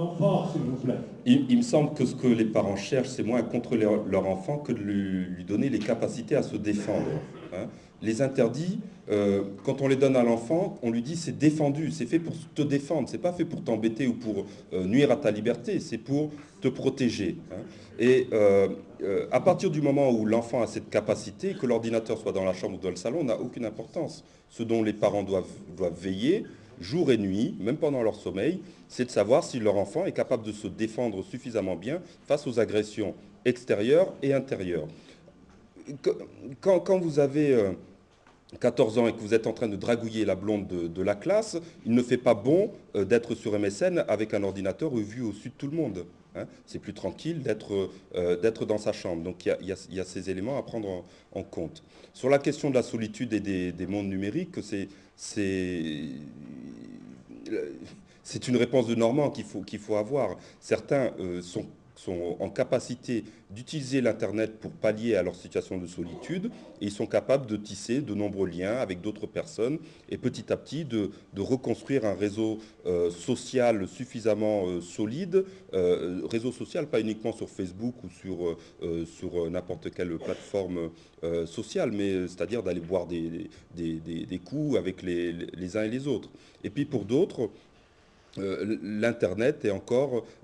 enfant, s'il vous plaît. Il me semble que ce que les parents cherchent, c'est moins à contrôler leur enfant que de lui donner les capacités à se défendre, hein. Les interdits, quand on les donne à l'enfant, on lui dit c'est défendu, c'est fait pour te défendre, c'est pas fait pour t'embêter ou pour nuire à ta liberté, c'est pour te protéger, hein. Et à partir du moment où l'enfant a cette capacité, que l'ordinateur soit dans la chambre ou dans le salon, n'a aucune importance. Ce dont les parents doivent veiller, jour et nuit, même pendant leur sommeil, c'est de savoir si leur enfant est capable de se défendre suffisamment bien face aux agressions extérieures et intérieures. Quand vous avez 14 ans et que vous êtes en train de dragouiller la blonde de la classe, il ne fait pas bon d'être sur MSN avec un ordinateur vu au-dessus de tout le monde, hein. C'est plus tranquille d'être dans sa chambre. Donc il y a ces éléments à prendre en compte. Sur la question de la solitude et des mondes numériques, c'est une réponse de Normand qu'il faut avoir. Certains sont en capacité d'utiliser l'Internet pour pallier à leur situation de solitude et ils sont capables de tisser de nombreux liens avec d'autres personnes et petit à petit de reconstruire un réseau social suffisamment solide, réseau social pas uniquement sur Facebook ou sur n'importe quelle plateforme sociale, mais c'est-à-dire d'aller boire des coups avec les uns et les autres. Et puis pour d'autres, l'Internet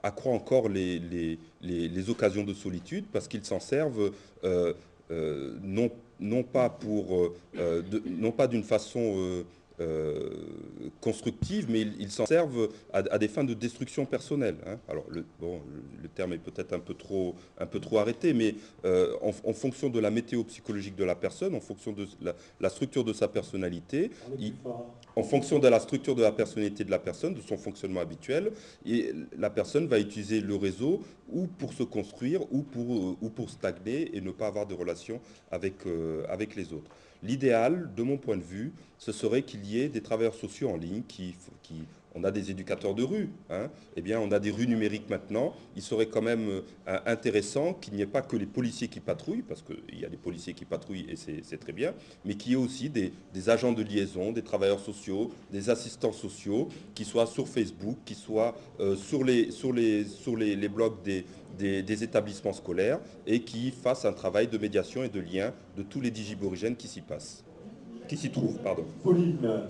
accroît encore les occasions de solitude parce qu'ils s'en servent non pas non pas d'une façon euh, constructive, mais ils s'en servent à des fins de destruction personnelle, hein. Alors, le terme est peut-être un peu trop arrêté, mais en fonction de la météo psychologique de la personne, en fonction de la structure de sa personnalité, en fonction de la structure de la personnalité de la personne, de son fonctionnement habituel, et la personne va utiliser le réseau ou pour se construire ou pour stagner et ne pas avoir de relation avec les autres. L'idéal, de mon point de vue, ce serait qu'il y ait des travailleurs sociaux en ligne on a des éducateurs de rue, hein. Eh bien, on a des rues numériques maintenant. Il serait quand même intéressant qu'il n'y ait pas que les policiers qui patrouillent, parce qu'il y a des policiers qui patrouillent et c'est très bien, mais qu'il y ait aussi des agents de liaison, des travailleurs sociaux, des assistants sociaux qui soient sur Facebook, qui soient sur les blogs des établissements scolaires et qui fassent un travail de médiation et de lien de tous les digiborigènes qui s'y trouvent, pardon. Pauline,